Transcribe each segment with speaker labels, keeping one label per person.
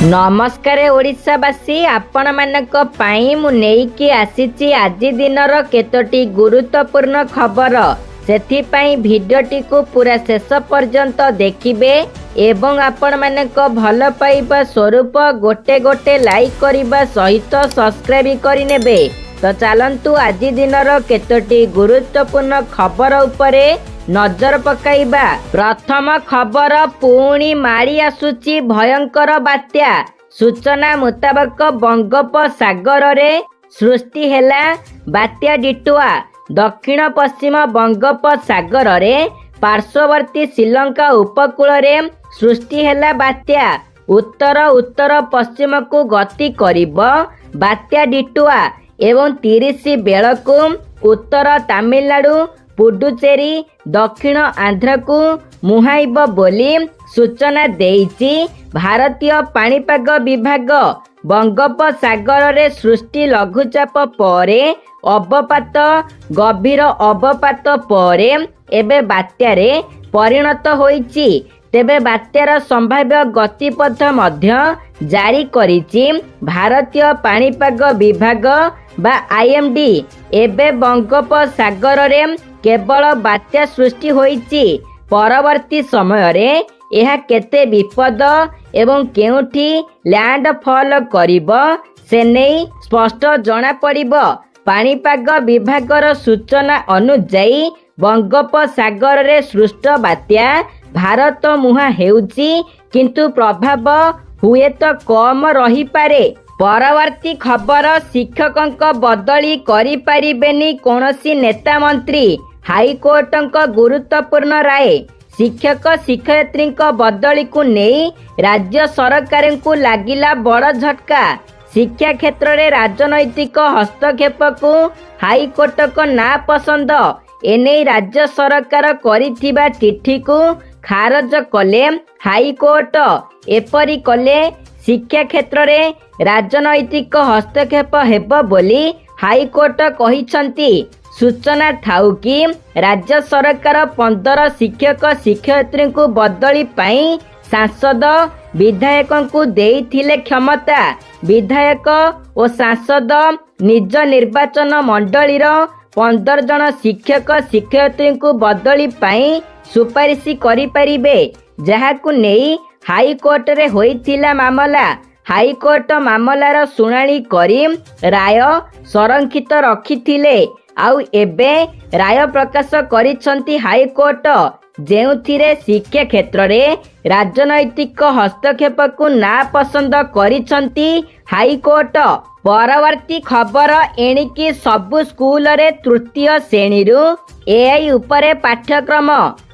Speaker 1: नमस्कार ओडिशावासी आपण मानक पाई मु नेइकी आसीची आजि दिनर केतोटी गुरुत्वपूर्ण खबर सेथिपाई भिडियोटी को पूरा शेष पर्यंत देखिबे एवं आपण मानक भल पाइबा स्वरूप गोटे गोटे लाइक करिबा सहित सब्सक्राइब करि नेबे। तो चलंतु आजि दिनर केतोटी गुरुत्वपूर्ण खबर उपरे नजर पकाइबा। प्रथम खबर पुणी माड़ी आसुची भयंकर बात्या। सूचना मुताबक बंगोपसागर रे सृष्टि हेला बात्या डिटुआ। दक्षिण पश्चिम बंगोपसागर रे पार्श्ववर्ती श्रीलंका उपकूल रे सृष्टि हेला बात्या। उत्तर उत्तर पश्चिम को गति करिबो बात्या डिटुआ एवं 30 बेलकु उत्तर तमिलनाडु पुडुचेरी दक्षिण आंध्र को मुहाइब बोली सूचना देइछि भारतीय पाणीपाग विभाग। बंगोपसागर रे सृष्टि लघुचाप परे अवपात गभीर अवपात परे एबे बात्यारे परिणत होइछि। तेबे बात्यार संभाव्य गतिपथ मध्य जारी करिछि भारतीय पाणीपाग विभाग बा आईएमडी। एबे बंगोपसागर रे केवल बात्या सृष्टि होइछि। परवर्ती समय रे यह केते विपद एवं केउठी लैंडफॉल करिबो से नहीं स्पष्ट जना पड़िबो। पाणीपाग विभागर सूचना अनुसार बंगोपसागर रे सृष्ट बात्या भारत मुहा हेउछि किंतु प्रभाव हुए तो कम रही पारे। परवर्ती खबर शिक्षकों बदली करि परिबेनी कोनोसी नेता मंत्री। हाईकोर्टक गुरुत्वपूर्ण राय। शिक्षक शिक्षयित्री बदली को नहीं राज्य सरकार को लागिला बड़ झटका। शिक्षा क्षेत्र में राजनैतिक हस्तक्षेप को हाईकोर्टक ना पसंद। एने राज्य सरकार करिथिबा चिट्ठी को खारज कले हाईकोर्ट। एपरी कले शिक्षा क्षेत्र में राजनैतिक हस्तक्षेप हेब बोली हाईकोर्ट कहिसंती। सूचना थाउ कि राज्य सरकार 15 शिक्षक शिक्षयित्री को बदली पाई सांसद विधायकों को देइथिले क्षमता। विधायक और सांसद निज निर्वाचन मंडली 15 जन शिक्षक शिक्षयित्री को बदली पाई सुपारिश करि परिबे। जहाकु नेई हाईकोर्ट रे होइथिला मामला। हाईकोर्ट मामलार सुनानी करी राय संरक्षित रखिथिले। आउ एबे राय प्रकाश करिसंती हाईकोर्ट जेउथिरे शिक्षा क्षेत्र रे राजनैतिक हस्तक्षेप को ना पसंद करिसंती हाईकोर्ट। परवर्ती खबर एणिकी सबु स्कूल रे तृतीय श्रेणी रु एआई उपरे पाठ्यक्रम।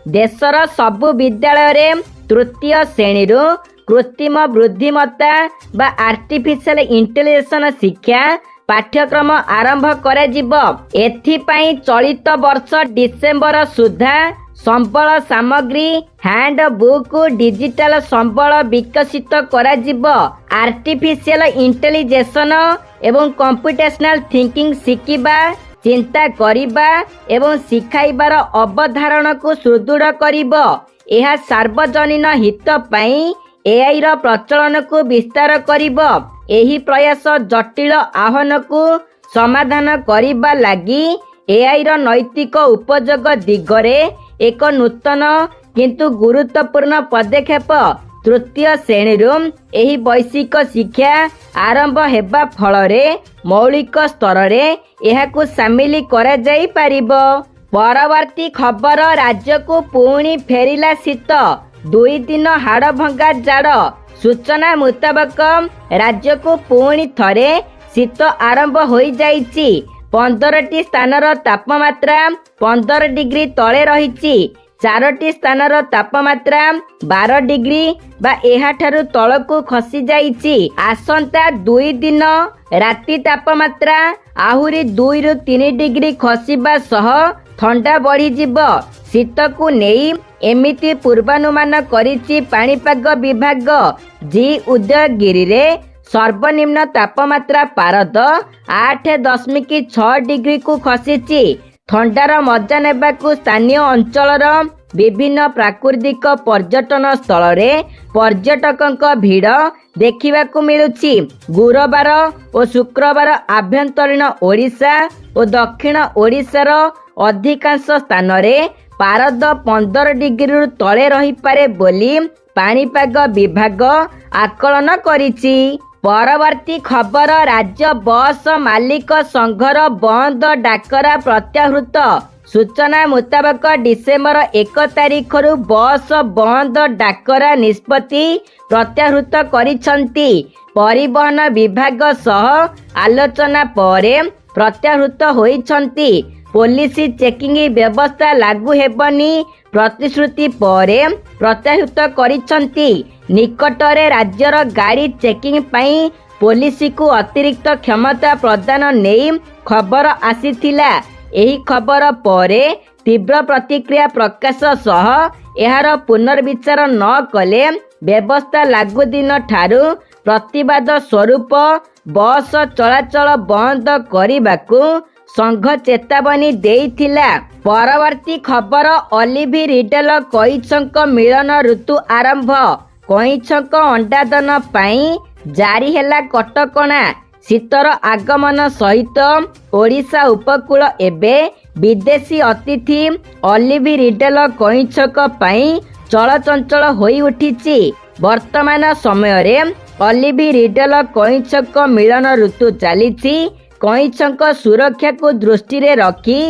Speaker 1: देशर सबु विद्यालय रे तृतीय श्रेणी रु कृत्रिम बुद्धिमत्ता बा आर्टिफिशियल इंटेलिजेंस शिक्षा पाठ्यक्रम आरंभ करा जिवो। एथिपाई चलित वर्ष डिसेम्बर सुधा संबल सामग्री हैंड बुक डिजिटल संबल विकसित करा जिवो। आर्टिफिशियल इंटेलिजेंस एवं कंप्यूटेशनल थिंकिंग शिखिबा चिंता करिबा एवं शिखाइबार अवधारणा को सुदृढ़ करिबो। यह सार्वजनीन हित पाई एआई रो प्रचलन को विस्तार करिबो। एही प्रयास जटिल आह्वान को समाधान करिबा लागि एआई रो नैतिक उपयोग दिगरे एक नूतन किंतु गुरुत्वपूर्ण पदक्षेप। तृतीय श्रेणी एही वैश्विक शिक्षा आरंभ हेबा फलरे मौलिक स्तर रे एहाकु शामिल करा जाई परिबो। परवर्ती खबर राज्य को पुणी फेरिला शीत। 2 दिन हाड़ भंगा जाड़। सूचना मुताबक राज्य को पुणी थरे शीत आरंभ होई जाइछि। 15टी स्थानर तापमात्रा 15 डिग्री तले रहिछि। 4टी स्थानर तापमात्रा 12 डिग्री बा एहाठारु तळकु खसी जाइछि। आसंता 2 दिन राति तापमात्रा आहुरी 2 रु 3 डिग्री खसिबा सह ठंडा बढ़ी जिवो। शीत को नेई एमिति पूर्वानुमान करिछि पाणीपाग विभाग। जी उदयगिरी रे सर्वनिम्न तापमात्रा पारद 8.6 डिग्री को खसिछि। ठंडार मजा नेबाकु स्थानीय अंचलर ବିଭିନ୍ନ ପ୍ରାକୃତିକ ପର୍ଯ୍ୟଟନ ସ୍ଥଳରେ ପର୍ଯ୍ୟଟକଙ୍କ ଭିଡ଼ ଦେଖିବାକୁ ମିଳୁଛି। ଗୁରୁବାର ଓ ଶୁକ୍ରବାର ଆଭ୍ୟନ୍ତରୀଣ ଓଡ଼ିଶା ଓ ଦକ୍ଷିଣ ଓଡ଼ିଶାର ଅଧିକାଂଶ ସ୍ଥାନରେ ପାରଦ 15 ଡିଗ୍ରୀରୁ ତଳେ ରହିପାରେ ବୋଲି ପାଣିପାଗ ବିଭାଗ ଆକଳନ କରିଛି। ପରବର୍ତ୍ତୀ ଖବର, ରାଜ୍ୟ ବସ୍ ମାଲିକ ସଂଘର ବନ୍ଦ ଡାକରା ପ୍ରତ୍ୟାହୃତ। ସୂଚନା ମୁତାବକ ଡିସେମ୍ବର 1 ତାରିଖରୁ ବସ୍ ବନ୍ଦ ଡାକରା ନିଷ୍ପତ୍ତି ପ୍ରତ୍ୟାହୃତ କରିଛନ୍ତି। ପରିବହନ ବିଭାଗ ସହ ଆଲୋଚନା ପରେ ପ୍ରତ୍ୟାହୃତ ହୋଇଛନ୍ତି। ପୋଲିସ ଚେକିଂ ବ୍ୟବସ୍ଥା ଲାଗୁ ହେବନି ପ୍ରତିଶ୍ରୁତି ପରେ ପ୍ରତ୍ୟାହୃତ କରିଛନ୍ତି। ନିକଟରେ ରାଜ୍ୟର ଗାଡ଼ି ଚେକିଂ ପାଇଁ ପୋଲିସକୁ ଅତିରିକ୍ତ କ୍ଷମତା ପ୍ରଦାନ ନେଇ ଖବର ଆସିଥିଲା। ଏହି ଖବର ପରେ ତୀବ୍ର ପ୍ରତିକ୍ରିୟା ପ୍ରକାଶ ସହ ଏହାର ପୁନର୍ବିଚାର ନ କଲେ ବ୍ୟବସ୍ଥା ଲାଗୁ ଦିନ ଠାରୁ ପ୍ରତିବାଦ ସ୍ୱରୂପ ବସ୍ ଚଳାଚଳ ବନ୍ଦ କରିବାକୁ ସଂଘ ଚେତାବନୀ ଦେଇଥିଲା। ପରବର୍ତ୍ତୀ ଖବର, ଅଲିଭି ରିଡେଲ କଇଁଛଙ୍କ ମିଳନ ଋତୁ ଆରମ୍ଭ। କଇଁଛଙ୍କ ଅଣ୍ଡାଦାନ ପାଇଁ ଜାରି ହେଲା କଟକଣା। ଶୀତର ଆଗମନ ସହିତ ଓଡ଼ିଶା ଉପକୂଳ ଏବେ ବିଦେଶୀ ଅତିଥି ଅଲିଭି ରିଡେଲ କଇଁଛଙ୍କ ପାଇଁ ଚଳଚଞ୍ଚଳ ହୋଇ ଉଠିଛି। ବର୍ତ୍ତମାନ ସମୟରେ ଅଲିଭି ରିଡେଲ କଇଁଛଙ୍କ ମିଳନ ଋତୁ ଚାଲିଛି। କଇଁଛଙ୍କ ସୁରକ୍ଷାକୁ ଦୃଷ୍ଟିରେ ରଖି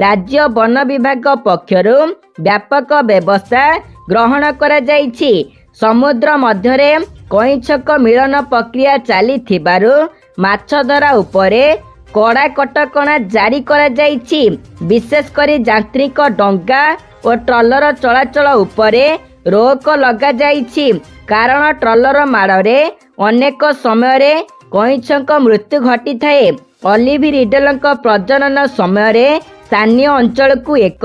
Speaker 1: ରାଜ୍ୟ ବନ ବିଭାଗ ପକ୍ଷରୁ ବ୍ୟାପକ ବ୍ୟବସ୍ଥା ଗ୍ରହଣ କରାଯାଇଛି। ସମୁଦ୍ର ମଧ୍ୟରେ କଇଁଛଙ୍କ ମିଳନ ପ୍ରକ୍ରିୟା ଚାଲିଥିବାରୁ ମାଛ ଧରା ଉପରେ କଡ଼ା କଟକଣା ଜାରି କରାଯାଇଛି। ବିଶେଷ କରି ଯାନ୍ତ୍ରିକ ଡଙ୍ଗା ଓ ଟ୍ରଲର ଚଳାଚଳ ଉପରେ ରୋକ ଲଗାଯାଇଛି। କାରଣ ଟ୍ରଲର ମାଡ଼ରେ ଅନେକ ସମୟରେ କଇଁଛଙ୍କ ମୃତ୍ୟୁ ଘଟିଥାଏ। ଅଲିଭି ରିଡେଲଙ୍କ ପ୍ରଜନନ ସମୟରେ ସ୍ଥାନୀୟ ଅଞ୍ଚଳକୁ ଏକ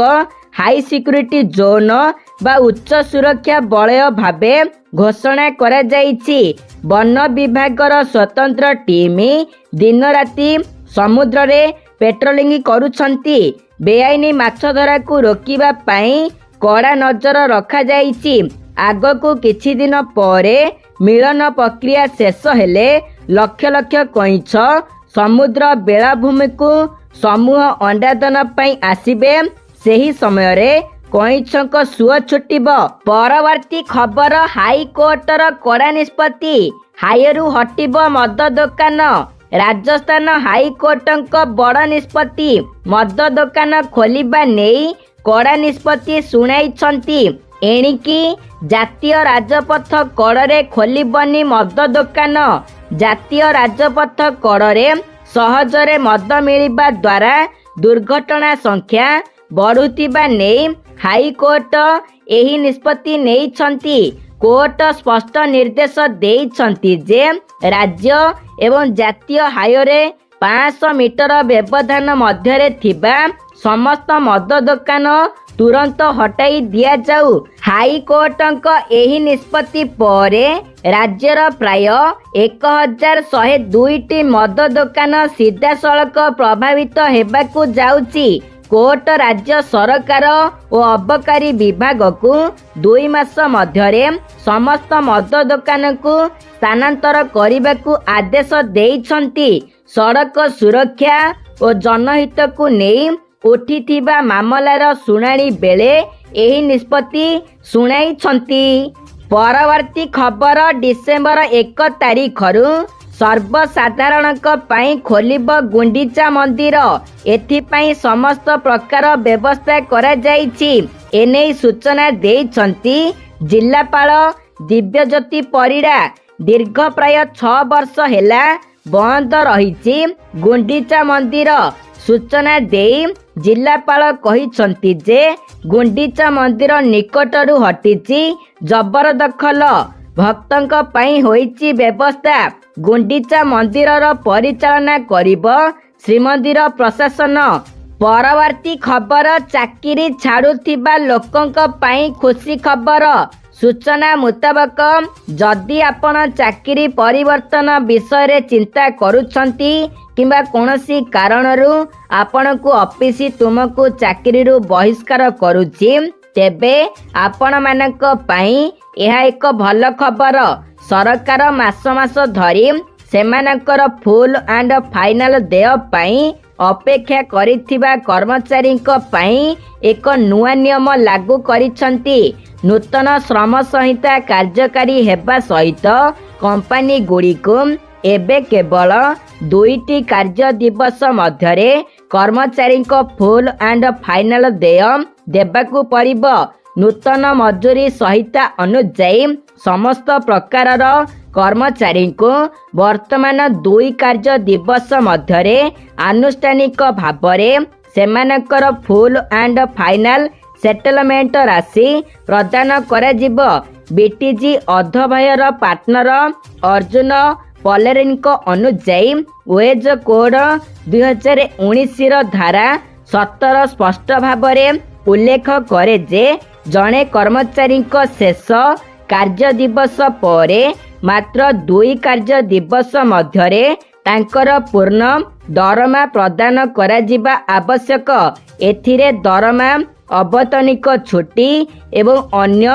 Speaker 1: ହାଇ ସିକ୍ୟୁରିଟି ଜୋନ୍ ବା ଉଚ୍ଚ ସୁରକ୍ଷା ବଳୟ ଭାବେ ଘୋଷଣା କରାଯାଇଛି। ବନ ବିଭାଗର ସ୍ୱତନ୍ତ୍ର ଟିମ୍ ଦିନ ରାତି ସମୁଦ୍ରରେ ପେଟ୍ରୋଲିଂ କରୁଛନ୍ତି। ବେଆଇନ ମାଛ ଧରାକୁ ରୋକିବା ପାଇଁ କଡ଼ା ନଜର ରଖାଯାଇଛି। ଆଗକୁ କିଛି ଦିନ ପରେ ମିଳନ ପ୍ରକ୍ରିୟା ଶେଷ ହେଲେ ଲକ୍ଷ ଲକ୍ଷ କଇଁଛ ସମୁଦ୍ର ବେଳାଭୂମିକୁ ସମୂହ ଅଣ୍ଡାଦାନ ପାଇଁ ଆସିବେ। ସେହି ସମୟରେ କଇଁଛଙ୍କ ସୁଅ ଛୁଟିବ। ପରବର୍ତ୍ତୀ ଖବର, ହାଇକୋର୍ଟର କଡ଼ା ନିଷ୍ପତ୍ତି। ହାଇରୁ ହଟିବ ମଦ ଦୋକାନ। ରାଜସ୍ଥାନ ହାଇକୋର୍ଟଙ୍କ ବଡ଼ ନିଷ୍ପତ୍ତି। ମଦ ଦୋକାନ ଖୋଲିବା ନେଇ କଡ଼ା ନିଷ୍ପତ୍ତି ଶୁଣାଇଛନ୍ତି। ଏଣିକି ଜାତୀୟ ରାଜପଥ କଡ଼ରେ ଖୋଲିବନି ମଦ ଦୋକାନ। ଜାତୀୟ ରାଜପଥ କଡ଼ରେ ସହଜରେ ମଦ ମିଳିବା ଦ୍ୱାରା ଦୁର୍ଘଟଣା ସଂଖ୍ୟା ବଢ଼ୁଥିବା ନେଇ ହାଇକୋର୍ଟ ଏହି ନିଷ୍ପତ୍ତି ନେଇଛନ୍ତି। କୋର୍ଟ ସ୍ପଷ୍ଟ ନିର୍ଦ୍ଦେଶ ଦେଇଛନ୍ତି ଯେ ରାଜ୍ୟ ଏବଂ ଜାତୀୟ ହାଇୱେରେ 500 ମିଟର ବ୍ୟବଧାନ ମଧ୍ୟରେ ଥିବା ସମସ୍ତ ମଦ ଦୋକାନ ତୁରନ୍ତ ହଟାଇ ଦିଆଯାଉ। ହାଇକୋର୍ଟଙ୍କ ଏହି ନିଷ୍ପତ୍ତି ପରେ ରାଜ୍ୟର ପ୍ରାୟ 1102ଟି ମଦ ଦୋକାନ ସିଧାସଳଖ ପ୍ରଭାବିତ ହେବାକୁ ଯାଉଛି। କୋର୍ଟ ରାଜ୍ୟ ସରକାର ଓ ଅବକାରୀ ବିଭାଗକୁ 2 ମାସ ମଧ୍ୟରେ ସମସ୍ତ ମଦ ଦୋକାନକୁ ସ୍ଥାନାନ୍ତର କରିବାକୁ ଆଦେଶ ଦେଇଛନ୍ତି। ସଡ଼କ ସୁରକ୍ଷା ଓ ଜନହିତକୁ ନେଇ ଉଠିଥିବା ମାମଲାର ଶୁଣାଣି ବେଳେ ଏହି ନିଷ୍ପତ୍ତି ଶୁଣାଇଛନ୍ତି। ପରବର୍ତ୍ତୀ ଖବର, ଡିସେମ୍ବର 1 ତାରିଖରୁ ସର୍ବସାଧାରଣଙ୍କ ପାଇଁ ଖୋଲିବ ଗୁଣ୍ଡିଚା ମନ୍ଦିର। ଏଥିପାଇଁ ସମସ୍ତ ପ୍ରକାର ବ୍ୟବସ୍ଥା କରାଯାଇଛି। ଏନେଇ ସୂଚନା ଦେଇଛନ୍ତି ଜିଲ୍ଲାପାଳ ଦିବ୍ୟଜ୍ୟୋତି ପରିଡ଼ା। ଦୀର୍ଘ ପ୍ରାୟ 6 ବର୍ଷ ହେଲା ବନ୍ଦ ରହିଛି ଗୁଣ୍ଡିଚା ମନ୍ଦିର। ସୂଚନା ଦେଇ ଜିଲ୍ଲାପାଳ କହିଛନ୍ତି ଯେ ଗୁଣ୍ଡିଚା ମନ୍ଦିର ନିକଟରୁ ହଟିଛି ଜବରଦଖଲ। ଭକ୍ତଙ୍କ ପାଇଁ ହୋଇଛି ବ୍ୟବସ୍ଥା। ଗୁଣ୍ଡିଚା ମନ୍ଦିରର ପରିଚାଳନା କରିବ ଶ୍ରୀମନ୍ଦିର ପ୍ରଶାସନ। ପରବର୍ତ୍ତୀ ଖବର, ଚାକିରି ଛାଡୁଥିବା ଲୋକଙ୍କ ପାଇଁ ଖୁସି ଖବର। ସୂଚନା ମୁତାବକ ଯଦି ଆପଣ ଚାକିରି ପରିବର୍ତ୍ତନ ବିଷୟରେ ଚିନ୍ତା କରୁଛନ୍ତି କିମ୍ବା କୌଣସି କାରଣରୁ ଆପଣଙ୍କୁ ଅଫିସ ତୁମକୁ ଚାକିରିରୁ ବହିଷ୍କାର କରୁଛି, ତେବେ ଆପଣମାନଙ୍କ ପାଇଁ ଏହା ଏକ ଭଲ ଖବର। ସରକାର ମାସ ମାସ ଧରି ସେମାନଙ୍କର ଫୁଲ୍ ଆଣ୍ଡ ଫାଇନାଲ ଦେୟ ପାଇଁ ଅପେକ୍ଷା କରିଥିବା କର୍ମଚାରୀଙ୍କ ପାଇଁ ଏକ ନୂଆ ନିୟମ ଲାଗୁ କରିଛନ୍ତି। ନୂତନ ଶ୍ରମ ସଂହିତା କାର୍ଯ୍ୟକାରୀ ହେବା ସହିତ କମ୍ପାନୀଗୁଡ଼ିକୁ ଏବେ କେବଳ 2ଟି କାର୍ଯ୍ୟ ଦିବସ ମଧ୍ୟରେ କର୍ମଚାରୀଙ୍କ ଫୁଲ୍ ଆଣ୍ଡ ଫାଇନାଲ ଦେୟ ଦେବାକୁ ପଡ଼ିବ। ନୂତନ ମଜୁରୀ ସଂହିତା ଅନୁଯାୟୀ ସମସ୍ତ ପ୍ରକାରର କର୍ମଚାରୀଙ୍କୁ ବର୍ତ୍ତମାନ 2 କାର୍ଯ୍ୟ ଦିବସ ମଧ୍ୟରେ ଆନୁଷ୍ଠାନିକ ଭାବରେ ସେମାନଙ୍କର ଫୁଲ୍ ଆଣ୍ଡ ଫାଇନାଲ ସେଟଲମେଣ୍ଟ ରାଶି ପ୍ରଦାନ କରାଯିବ। ବିଟିଜି ଅଧଭୟର ପାର୍ଟନର ଅର୍ଜୁନ ପଲେରିଙ୍କ ଅନୁଯାୟୀ ୱେଜ କୋଡ୍ 2019ର ଧାରା 17 ସ୍ପଷ୍ଟ ଭାବରେ ଉଲ୍ଲେଖ କରେ ଯେ ଜଣେ କର୍ମଚାରୀଙ୍କ ଶେଷ କାର୍ଯ୍ୟ ଦିବସ ପରେ ମାତ୍ର 2 କାର୍ଯ୍ୟ ଦିବସ ମଧ୍ୟରେ ତାଙ୍କର ପୂର୍ଣ୍ଣ ଦରମା ପ୍ରଦାନ କରାଯିବା ଆବଶ୍ୟକ। ଏଥିରେ ଦରମା, ଅବତନିକ ଛୁଟି ଏବଂ ଅନ୍ୟ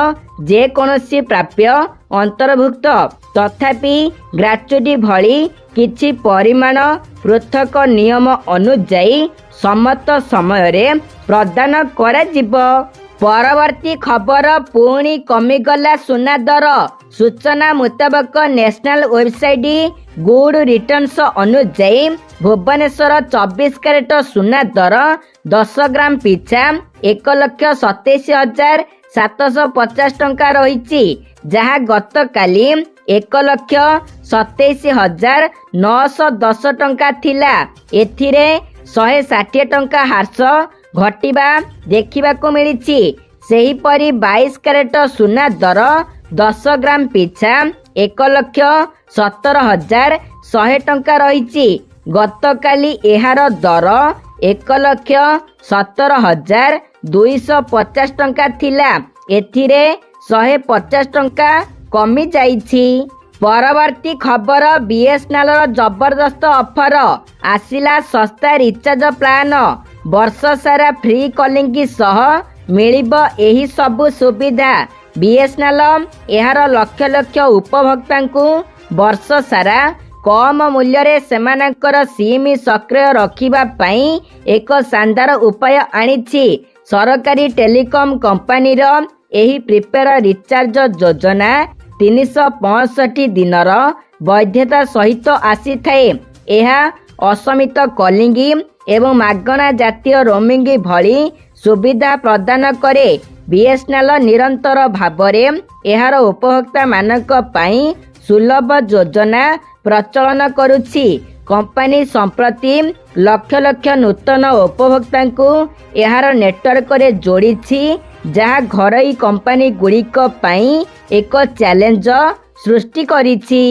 Speaker 1: ଯେକୌଣସି ପ୍ରାପ୍ୟ ଅନ୍ତର୍ଭୁକ୍ତ। ତଥାପି ଗ୍ରାଚ୍ୟୁଟି ଭଳି କିଛି ପରିମାଣ ପୃଥକ ନିୟମ ଅନୁଯାୟୀ ସମ୍ମତ ସମୟରେ ପ୍ରଦାନ କରାଯିବ। ପରବର୍ତ୍ତୀ ଖବର, ପୁଣି କମିଗଲା ସୁନା ଦର। ସୂଚନା ମୁତାବକ ନ୍ୟାସନାଲ ୱେବସାଇଟ ଗୁଡ୍ ରିଟର୍ଣ୍ଣସ ଅନୁଯାୟୀ ଭୁବନେଶ୍ୱର 24 କ୍ୟାରେଟ ସୁନା ଦର 10 ଗ୍ରାମ ପିଛା 1,27,750 ଟଙ୍କା ରହିଛି, ଯାହା ଗତକାଲି 1,27,910 ଟଙ୍କା ଥିଲା। ଏଥିରେ 160 ଟଙ୍କା ହ୍ରାସ ଘଟିବା ଦେଖିବାକୁ ମିଳିଛି। ସେହିପରି 22 କ୍ୟାରେଟ ସୁନା ଦର 10 ଗ୍ରାମ ପିଛା 1,17,100 ଟଙ୍କା ରହିଛି। ଗତକାଲି ଏହାର ଦର 1,17,250 ଟଙ୍କା ଥିଲା। ଏଥିରେ 150 ଟଙ୍କା କମିଯାଇଛି। ପରବର୍ତ୍ତୀ ଖବର, ବିଏସ୍ଏନ୍ଏଲ୍ର ଜବରଦସ୍ତ ଅଫର ଆସିଲା। ଶସ୍ତା ରିଚାର୍ଜ ପ୍ଲାନ, ବର୍ଷ ସାରା ଫ୍ରି କଲିଂ ସହ ମିଳିବ ଏହି ସବୁ ସୁବିଧା। ବିଏସ୍ଏନ୍ଏଲ୍ ଏହାର ଲକ୍ଷ ଲକ୍ଷ ଉପଭୋକ୍ତାଙ୍କୁ ବର୍ଷ ସାରା କମ୍ ମୂଲ୍ୟରେ ସେମାନଙ୍କର ସିମ୍ ସକ୍ରିୟ ରଖିବା ପାଇଁ ଏକ ଶାନଦାର ଉପାୟ ଆଣିଛି। ସରକାରୀ ଟେଲିକମ କମ୍ପାନୀର ଏହି ପ୍ରିପେଡ୍ ରିଚାର୍ଜ ଯୋଜନା 365 ଦିନର ବୈଧତା ସହିତ ଆସିଥାଏ। ଏହା ଅସୀମିତ କଲିଂ ଏବଂ ମାଗଣା ଜାତୀୟ ରୋମିଂ ଭଳି ସୁବିଧା ପ୍ରଦାନ କରେ। ବିଏସ୍ଏନ୍ଏଲ୍ ନିରନ୍ତର ଭାବରେ ଏହାର ଉପଭୋକ୍ତାମାନଙ୍କ ପାଇଁ ସୁଲଭ ଯୋଜନା ପ୍ରଚଳନ କରୁଛି। କମ୍ପାନୀ ସମ୍ପ୍ରତି ଲକ୍ଷ ଲକ୍ଷ ନୂତନ ଉପଭୋକ୍ତାଙ୍କୁ ଏହାର ନେଟୱାର୍କରେ ଯୋଡ଼ିଛି, ଯାହା ଘରୋଇ କମ୍ପାନୀଗୁଡ଼ିକ ପାଇଁ ଏକ ଚ୍ୟାଲେଞ୍ଜ ସୃଷ୍ଟି କରିଛି।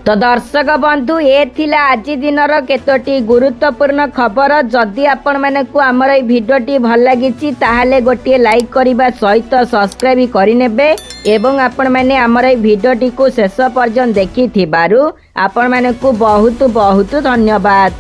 Speaker 1: ତ ଦର୍ଶକ ବନ୍ଧୁ, ଏ ଥିଲା ଆଜି ଦିନର କେତୋଟି ଗୁରୁତ୍ୱପୂର୍ଣ୍ଣ ଖବର। ଯଦି ଆପଣମାନଙ୍କୁ ଆମର এই ଭିଡ଼ିଓଟି ଭଲ ଲାଗିଛି ତାହେଲେ ଗୋଟିଏ ଲାଇକ୍ କରିବା ସହିତ ସବସ୍କ୍ରାଇବ୍ କରିନେବେ ଏବଂ ଆପଣମାନେ ଆମର এই ଭିଡ଼ିଓଟିକୁ ଶେଷ ପର୍ଯ୍ୟନ୍ତ ଦେଖିଥିବାରୁ ଆପଣମାନଙ୍କୁ ବହୁତ ବହୁତ ଧନ୍ୟବାଦ।